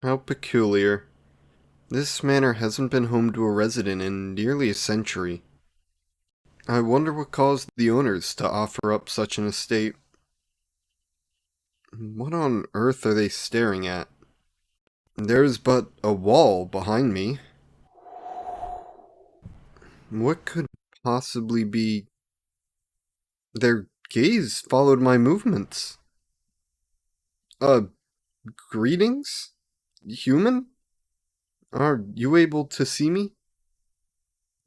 How peculiar. This manor hasn't been home to a resident in nearly a century. I wonder what caused the owners to offer up such an estate. What on earth are they staring at? There's but a wall behind me. What could possibly be... Their gaze followed my movements. Uh, greetings? Human? Are you able to see me?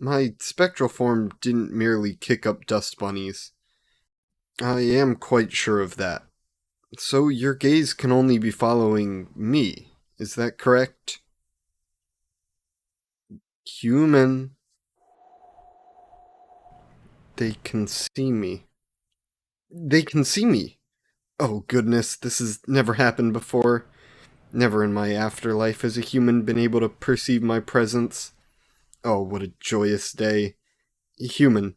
My spectral form didn't merely kick up dust bunnies. I am quite sure of that. So your gaze can only be following me, is that correct? Human. They can see me. They can see me! Oh goodness, this has never happened before. Never in my afterlife has a human been able to perceive my presence. Oh, what a joyous day. Human,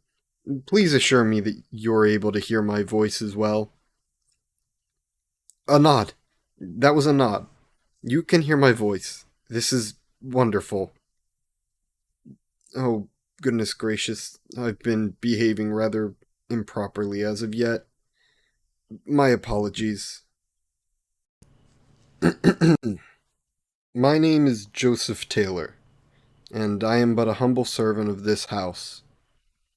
please assure me that you're able to hear my voice as well. A nod. That was a nod. You can hear my voice. This is wonderful. Oh, goodness gracious. I've been behaving rather improperly as of yet. My apologies. My name is Joseph Taylor, and I am but a humble servant of this house.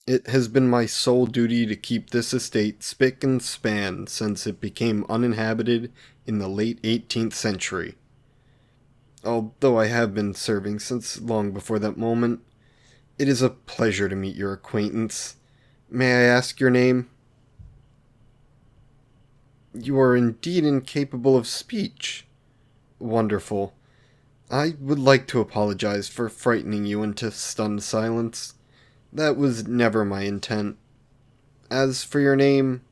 It has been my sole duty to keep this estate spick and span since it became uninhabited in the late 18th century. Although I have been serving since long before that moment, it is a pleasure to meet your acquaintance. May I ask your name? You are indeed incapable of speech. Wonderful. I would like to apologize for frightening you into stunned silence. That was never my intent. As for your name,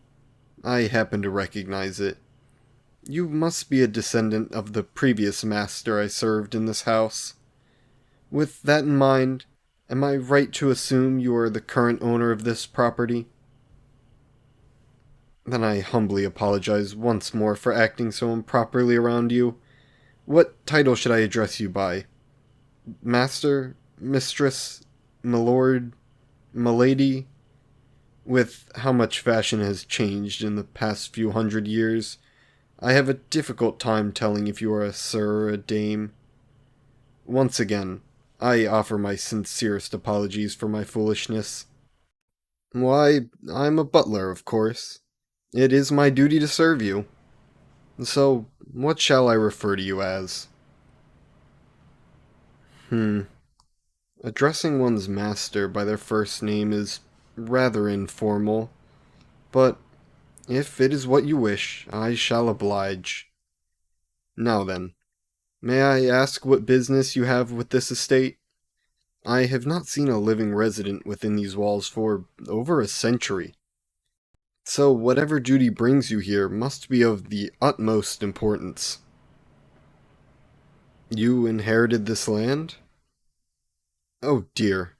I happen to recognize it. You must be a descendant of the previous master I served in this house. With that in mind, am I right to assume you are the current owner of this property? Then I humbly apologize once more for acting so improperly around you. What title should I address you by? Master? Mistress? Milord? Milady? With how much fashion has changed in the past few hundred years, I have a difficult time telling if you are a sir or a dame. Once again, I offer my sincerest apologies for my foolishness. Why, I'm a butler, of course. It is my duty to serve you. So, what shall I refer to you as? Addressing one's master by their first name is rather informal, but if it is what you wish, I shall oblige. Now then, may I ask what business you have with this estate? I have not seen a living resident within these walls for over a century. So whatever duty brings you here must be of the utmost importance. You inherited this land? Oh dear,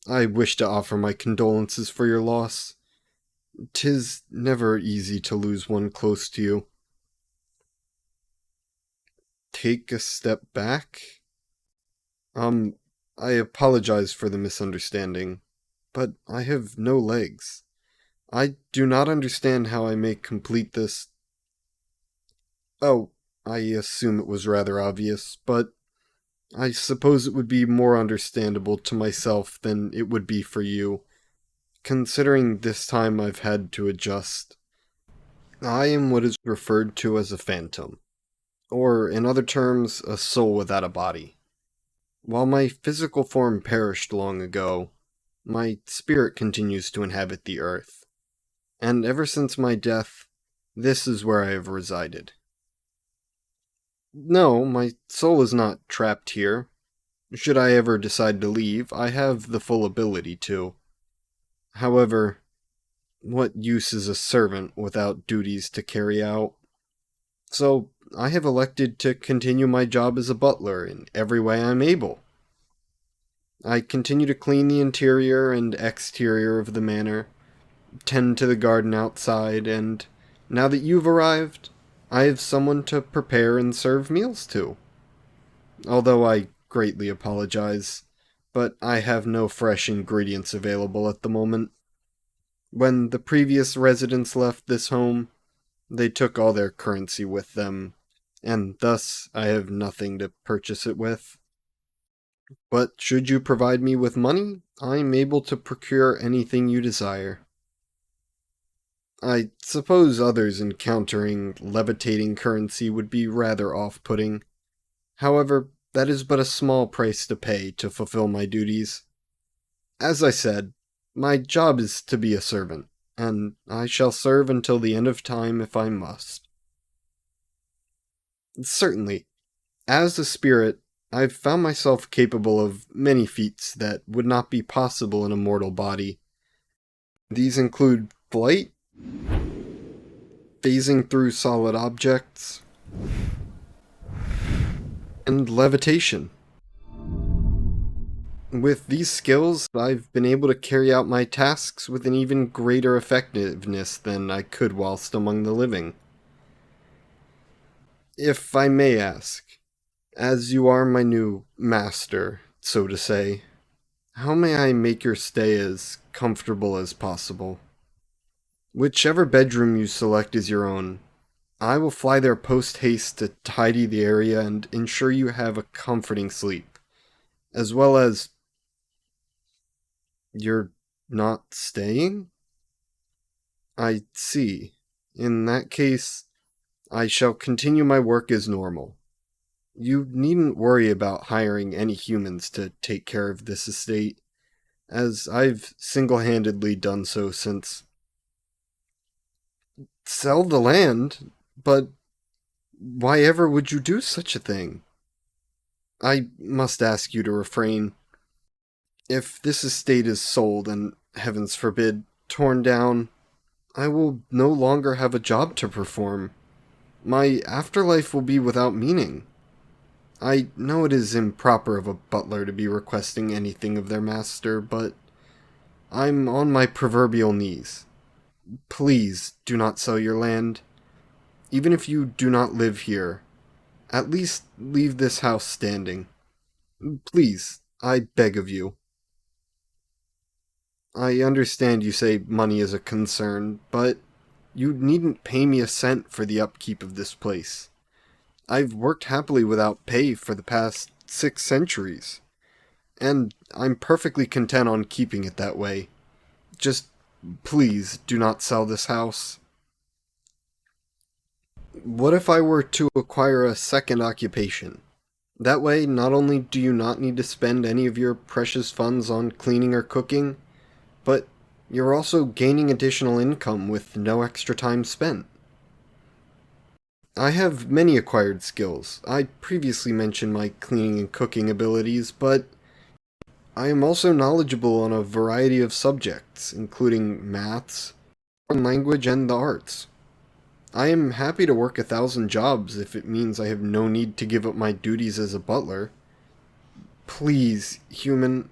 I wish to offer my condolences for your loss. 'Tis never easy to lose one close to you. Take a step back? I apologize for the misunderstanding, but I have no legs. I do not understand how I may complete this. Oh, I assume it was rather obvious, but I suppose it would be more understandable to myself than it would be for you, considering this time I've had to adjust. I am what is referred to as a phantom, or in other terms, a soul without a body. While my physical form perished long ago, my spirit continues to inhabit the earth, and ever since my death, this is where I have resided. No, my soul is not trapped here. Should I ever decide to leave, I have the full ability to. However, what use is a servant without duties to carry out? So, I have elected to continue my job as a butler in every way I'm able. I continue to clean the interior and exterior of the manor, tend to the garden outside, and now that you've arrived, I have someone to prepare and serve meals to. although I greatly apologize, but I have no fresh ingredients available at the moment. When the previous residents left this home, they took all their currency with them, and thus I have nothing to purchase it with. But should you provide me with money, I'm able to procure anything you desire. I suppose others encountering levitating currency would be rather off-putting. However, that is but a small price to pay to fulfill my duties. As I said, my job is to be a servant, and I shall serve until the end of time if I must. Certainly, as a spirit, I've found myself capable of many feats that would not be possible in a mortal body. These include flight, phasing through solid objects, and levitation. With these skills, I've been able to carry out my tasks with an even greater effectiveness than I could whilst among the living. If I may ask, as you are my new master, so to say, how may I make your stay as comfortable as possible? Whichever bedroom you select is your own. I will fly there post haste to tidy the area and ensure you have a comforting sleep, as well as. You're not staying? I see. In that case, I shall continue my work as normal. You needn't worry about hiring any humans to take care of this estate, as I've single-handedly done so since. Sell the land? But why ever would you do such a thing? I must ask you to refrain. If this estate is sold and, heavens forbid, torn down, I will no longer have a job to perform. My afterlife will be without meaning. I know it is improper of a butler to be requesting anything of their master, but I'm on my proverbial knees. Please do not sell your land. Even if you do not live here, at least leave this house standing. Please, I beg of you. I understand you say money is a concern, but you needn't pay me a cent for the upkeep of this place. I've worked happily without pay for the past 6 centuries, and I'm perfectly content on keeping it that way. Just please do not sell this house. What if I were to acquire a second occupation? That way, not only do you not need to spend any of your precious funds on cleaning or cooking, but you're also gaining additional income with no extra time spent. I have many acquired skills. I previously mentioned my cleaning and cooking abilities, but I am also knowledgeable on a variety of subjects, including maths, foreign language, and the arts. I am happy to work 1,000 jobs if it means I have no need to give up my duties as a butler. Please, human,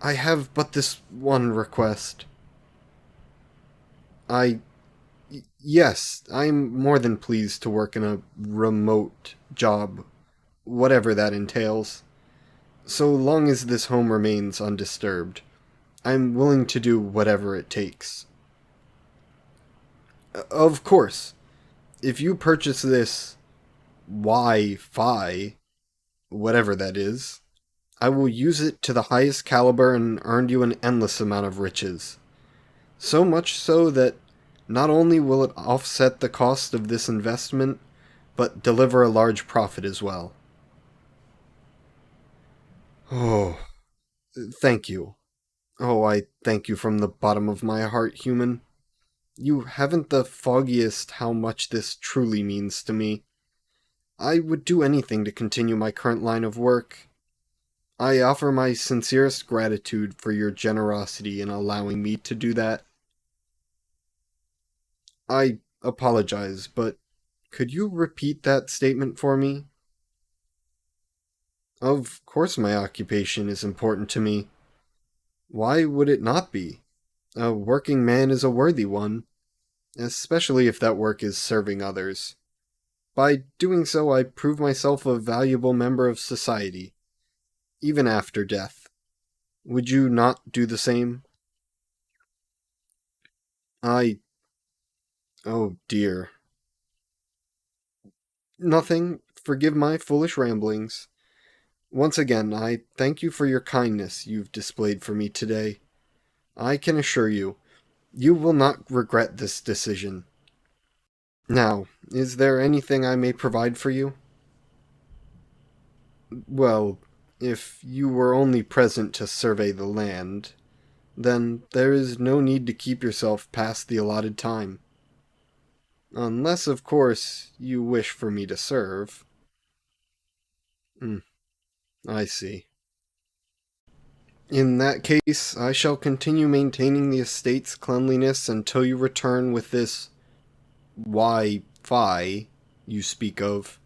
I have but this one request. Yes, I'm more than pleased to work in a remote job, whatever that entails. So long as this home remains undisturbed, I'm willing to do whatever it takes. Of course, if you purchase this Wi-Fi, whatever that is, I will use it to the highest caliber and earn you an endless amount of riches. So much so that not only will it offset the cost of this investment, but deliver a large profit as well. Oh, thank you. Oh, I thank you from the bottom of my heart, human. You haven't the foggiest how much this truly means to me. I would do anything to continue my current line of work. I offer my sincerest gratitude for your generosity in allowing me to do that. I apologize, but could you repeat that statement for me? Of course my occupation is important to me. Why would it not be? A working man is a worthy one, especially if that work is serving others. By doing so, I prove myself a valuable member of society, even after death. Would you not do the same? I. Oh dear. Nothing. Forgive my foolish ramblings. Once again, I thank you for your kindness you've displayed for me today. I can assure you, you will not regret this decision. Now, is there anything I may provide for you? Well, if you were only present to survey the land, then there is no need to keep yourself past the allotted time. Unless, of course, you wish for me to serve. Hmm, I see. In that case, I shall continue maintaining the estate's cleanliness until you return with this Wi-Fi you speak of.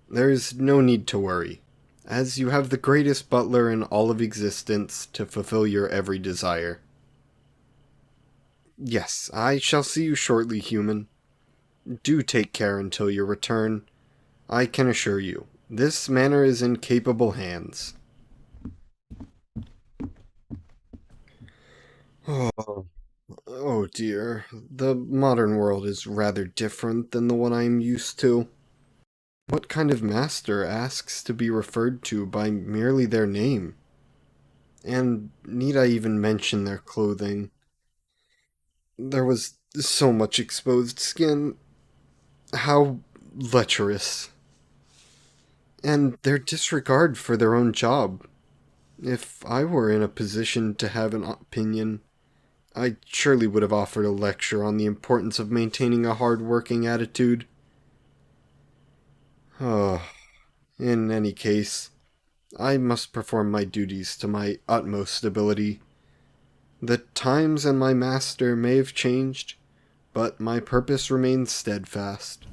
There is no need to worry, as you have the greatest butler in all of existence to fulfill your every desire. Yes, I shall see you shortly, human. Do take care until your return. I can assure you, this manor is in capable hands. Oh, oh dear. The modern world is rather different than the one I am used to. What kind of master asks to be referred to by merely their name? And need I even mention their clothing? There was so much exposed skin. How lecherous. And their disregard for their own job. If I were in a position to have an opinion, I surely would have offered a lecture on the importance of maintaining a hard-working attitude. Oh, in any case, I must perform my duties to my utmost ability. The times and my master may have changed, but my purpose remains steadfast.